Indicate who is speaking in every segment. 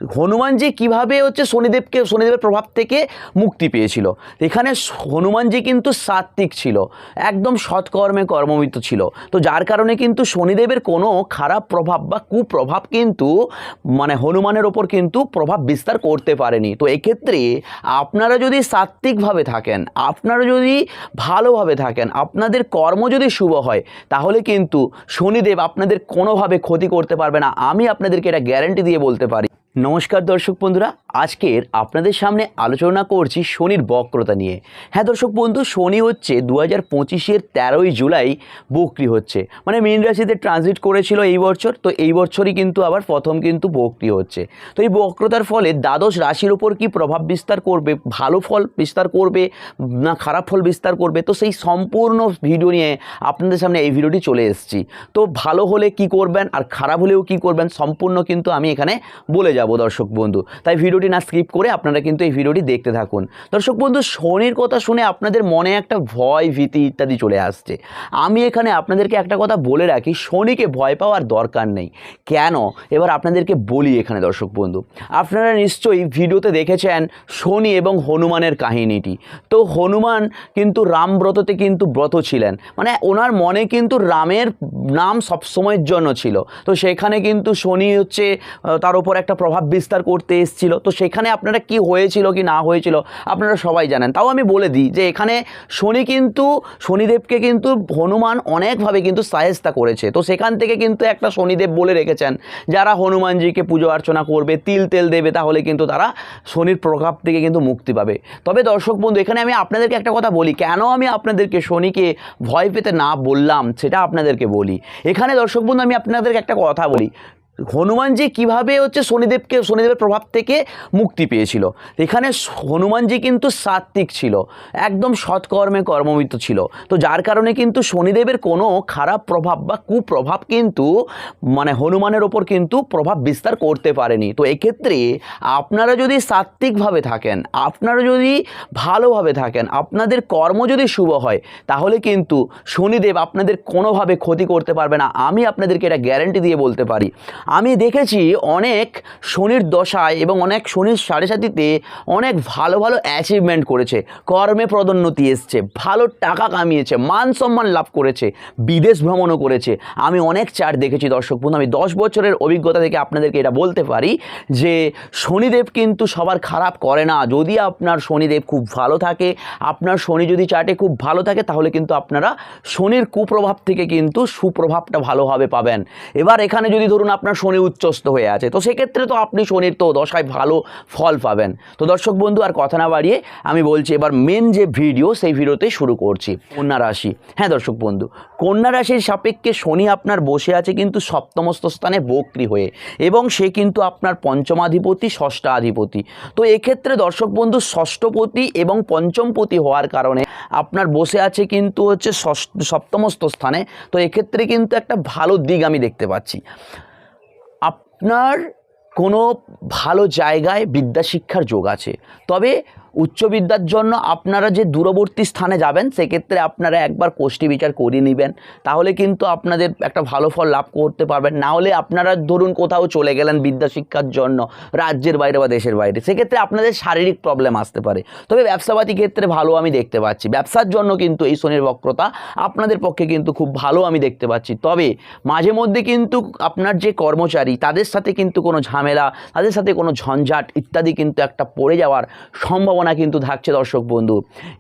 Speaker 1: হনুমানজি কিভাবে শনিদেবের প্রভাব থেকে মুক্তি পেয়েছিল। এখানে হনুমানজি কিন্তু সাত্ত্বিক ছিল, একদম সৎকর্মে কর্মবিত ছিল। তো যার কারণে কিন্তু শনিদেবের কোনো খারাপ প্রভাব বা কুপ্রভাব কিন্তু হনুমানের ওপর কিন্তু প্রভাব বিস্তার করতে পারেনি। তো এক্ষেত্রে আপনারা যদি সাত্ত্বিকভাবে থাকেন, আপনারা যদি ভালোভাবে থাকেন, আপনাদের কর্ম যদি শুভ হয়, তাহলে কিন্তু শনিদেব আপনাদের কোনোভাবে ক্ষতি করতে পারবে না। আমি আপনাদেরকে এটা গ্যারান্টি দিয়ে বলতে পারি। নমস্কার দর্শক বন্ধুরা, আজকের আপনাদের সামনে আলোচনা করছি শনির বক্রতা নিয়ে। হ্যাঁ দর্শক বন্ধু, শনি হচ্ছে 2025-এর 13ই জুলাই বক্রি হচ্ছে, মীন রাশিতে ট্রানজিট করেছিল এই বছর। তো এই বছরই কিন্তু আবার প্রথম কিন্তু বক্রি হচ্ছে। তো এই বক্রতার ফলে দ্বাদশ রাশির ওপর কি প্রভাব বিস্তার করবে, ভালো ফল বিস্তার করবে না খারাপ ফল বিস্তার করবে, তো সেই সম্পূর্ণ ভিডিও নিয়ে আপনাদের সামনে এই ভিডিওটি চলে এসেছি। তো ভালো হলে কি করবেন আর খারাপ হলেও কি করবেন, সম্পূর্ণ কিন্তু আমি এখানে বলে যাব দর্শক বন্ধু। তাই ভিডিওটি না স্কিপ করে আপনারা কিন্তু এই ভিডিওটি দেখতে থাকুন। দর্শক বন্ধু, শনির কথা শুনে আপনাদের মনে একটা ভয় ভীতি ইত্যাদি চলে আসছে। আমি এখানে আপনাদেরকে একটা কথা বলে রাখি, শনিকে ভয় পাওয়ার দরকার নেই। কেন, এবার আপনাদেরকে বলি। এখানে দর্শক বন্ধু, আপনারা নিশ্চয়ই ভিডিওতে দেখেছেন শনি এবং হনুমানের কাহিনীটি। তো হনুমান কিন্তু রামব্রততে কিন্তু ব্রত ছিলেন, ওনার মনে কিন্তু রামের নাম সবসময়ের জন্য ছিল। তো সেখানে কিন্তু শনি হচ্ছে তার উপর একটা প্রভাব বিস্তার করতে এসেছিল। তো সেখানে আপনারা কি হয়েছিল কি না হয়েছিল আপনারা সবাই জানেন। তাও আমি বলে দিই যে এখানে শনিদেবকে কিন্তু হনুমান অনেকভাবে কিন্তু সাহেস্তা করেছে। তো সেখান থেকে কিন্তু একটা শনিদেব বলে রেখেছেন, যারা হনুমানজিকে পুজো অর্চনা করবে, তিল তেল দেবে, তাহলে কিন্তু তারা শনির প্রভাব থেকে কিন্তু মুক্তি পাবে। তবে দর্শক বন্ধু, এখানে আমি আপনাদেরকে একটা কথা বলি, কেন আমি আপনাদেরকে শনিকে ভয় পেতে না বললাম সেটা আপনাদেরকে বলি। এখানে দর্শক বন্ধু, আমি আপনাদেরকে একটা কথা বলি, হনুমানজি কিভাবে শনিদেবের প্রভাব থেকে মুক্তি পেয়েছিল। এখানে হনুমানজি কিন্তু সাত্ত্বিক ছিল, একদম সৎকর্মে কর্মবিত ছিল। তো যার কারণে কিন্তু শনিদেবের কোনো খারাপ প্রভাব বা কুপ্রভাব কিন্তু হনুমানের ওপর কিন্তু প্রভাব বিস্তার করতে পারেনি। তো এক্ষেত্রে আপনারা যদি সাত্ত্বিকভাবে থাকেন, আপনারা যদি ভালোভাবে থাকেন, আপনাদের কর্ম যদি শুভ হয়, তাহলে কিন্তু শনিদেব আপনাদের কোনোভাবে ক্ষতি করতে পারবে না। আমি আপনাদেরকে এটা গ্যারান্টি দিয়ে বলতে পারি। আমি দেখেছি অনেক শনির দশায় এবং অনেক শনির সাড়ে সাতিতে অনেক ভালো ভালো অ্যাচিভমেন্ট করেছে, কর্মে পদোন্নতি এসছে, ভালো টাকা কামিয়েছে, মান সম্মান লাভ করেছে, বিদেশ ভ্রমণও করেছে। আমি অনেক চার্ট দেখেছি দর্শক বন্ধু। আমি 10 বছরের অভিজ্ঞতা থেকে আপনাদেরকে এটা বলতে পারি যে শনিদেব কিন্তু সবার খারাপ করে না। যদি আপনার শনিদেব খুব ভালো থাকে, আপনার শনি যদি চার্টে খুব ভালো থাকে, তাহলে কিন্তু আপনারা শনির কুপ্রভাব থেকে কিন্তু সুপ্রভাবটা ভালোভাবে পাবেন। এবার এখানে যদি ধরুন আপনার শনি উচ্চস্থ হয়ে আছে, তো সেক্ষেত্রে তো আপনি শনির তো দশায় ভালো ফল পাবেন। তো দর্শক বন্ধু, আর কথা না বাড়িয়ে আমি বলছি এবার মেন যে ভিডিও, সেই ভিডিওতেই শুরু করছি। কন্যা রাশি। হ্যাঁ দর্শক বন্ধু, কন্যা রাশির সাপেক্ষে শনি আপনার বসে আছে কিন্তু সপ্তমস্ত স্থানে বক্রি হয়ে, এবং সে কিন্তু আপনার পঞ্চমাধিপতি, ষষ্ঠাধিপতি। তো এক্ষেত্রে দর্শক বন্ধু, ষষ্ঠপতি এবং পঞ্চমপতি হওয়ার কারণে আপনার বসে আছে কিন্তু হচ্ছে সপ্তমস্ত স্থানে। তো এক্ষেত্রে কিন্তু একটা ভালো দিক আমি দেখতে পাচ্ছি। আপনার কোনো ভালো জায়গায় বিদ্যা শিক্ষার যোগ আছে। তবে উচ্চ বিদ্যার জন্য আপনারা যে দূরবর্তী স্থানে যাবেন, সেক্ষেত্রে আপনারা একবার কোষ্ঠী বিচার করিয়ে নেবেন, তাহলে কিন্তু আপনাদের একটা ভালো ফল লাভ করতে পারবেন। না হলে আপনারা ধরুন কোথাও চলে গেলেন বিদ্যা শিক্ষার জন্য, রাজ্যের বাইরে বা দেশের বাইরে, সেক্ষেত্রে আপনাদের শারীরিক প্রবলেম আসতে পারে। তবে ব্যবসাপাতি ক্ষেত্রে ভালো আমি দেখতে পাচ্ছি। ব্যবসার জন্য কিন্তু এই শনির বক্রতা আপনাদের পক্ষে কিন্তু খুব ভালো আমি দেখতে পাচ্ছি। তবে মাঝে মধ্যে কিন্তু আপনার যে কর্মচারী, তাদের সাথে কিন্তু কোনো ঝামেলা, তাদের সাথে কোনো ঝঞ্ঝাট ইত্যাদি কিন্তু একটা পড়ে যাওয়ার সম্ভাবনা কিন্তু থাকছে দর্শক বন্ধু।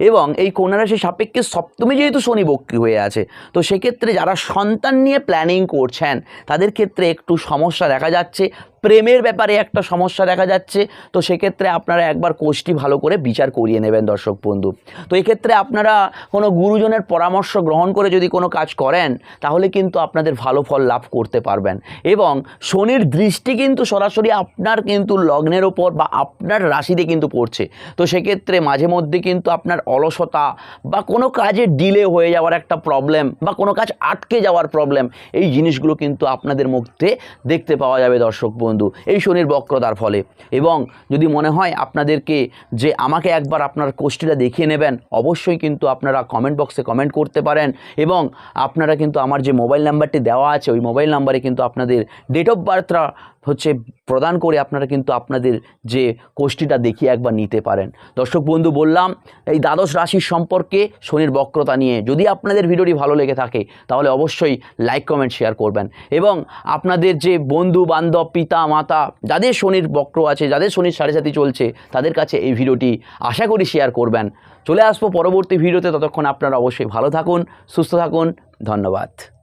Speaker 1: এবং এই কন্যা রাশির সাপেক্ষে সপ্তমে যেহেতু শনি বক্রি হয়ে আছে, তো সেক্ষেত্রে যারা সন্তান নিয়ে প্ল্যানিং করছেন, তাদের ক্ষেত্রে একটু সমস্যা দেখা যাচ্ছে। প্রেমের ব্যাপারে একটা সমস্যা দেখা যাচ্ছে। তো সেক্ষেত্রে আপনারা একবার কোষ্ঠী ভালো করে বিচার করিয়ে নেবেন দর্শক বন্ধু। তো এক্ষেত্রে আপনারা কোনো গুরুজনের পরামর্শ গ্রহণ করে যদি কোনো কাজ করেন, তাহলে কিন্তু আপনাদের ভালো ফল লাভ করতে পারবেন। এবং শনির দৃষ্টি কিন্তু সরাসরি আপনার কিন্তু লগ্নের ওপর বা আপনার রাশিতে কিন্তু পড়ছে। তো সেক্ষেত্রে মাঝে মধ্যে কিন্তু আপনার অলসতা বা কোনো কাজে ডিলে হয়ে যাওয়ার একটা প্রবলেম, বা কোনো কাজ আটকে যাওয়ার প্রবলেম, এই জিনিসগুলো কিন্তু আপনাদের মধ্যে দেখতে পাওয়া যাবে দর্শক বন্ধু এই শনির বক্রতার ফলে। এবং যদি মনে হয় আপনাদেরকে যে আমাকে একবার আপনার কোষ্ঠীটা দেখিয়ে নেবেন, অবশ্যই কিন্তু আপনারা কমেন্ট বক্সে কমেন্ট করতে পারেন। এবং আপনারা কিন্তু আমার যে মোবাইল নাম্বারটি দেওয়া আছে, ওই মোবাইল নাম্বারে কিন্তু আপনাদের ডেট অফ বার্থটা হচ্ছে প্রদান করে আপনারা কিন্তু আপনাদের যে কোষ্ঠীটা দেখিয়ে একবার নিতে পারেন। দর্শক বন্ধু, বললাম এই দ্বাদশ রাশির সম্পর্কে শনির বক্রতা নিয়ে। যদি আপনাদের ভিডিওটি ভালো লেগে থাকে তাহলে অবশ্যই লাইক কমেন্ট শেয়ার করবেন এবং আপনাদের যে বন্ধু বান্ধব পিতা মাতা যাদের শনির বক্র আছে, যাদের শনির সাড়ে সাথী চলছে, তাদের কাছে এই ভিডিওটি আশা করি শেয়ার করবেন। চলে আসবো পরবর্তী ভিডিওতে, ততক্ষণ আপনারা অবশ্যই ভালো থাকুন, সুস্থ থাকুন। ধন্যবাদ।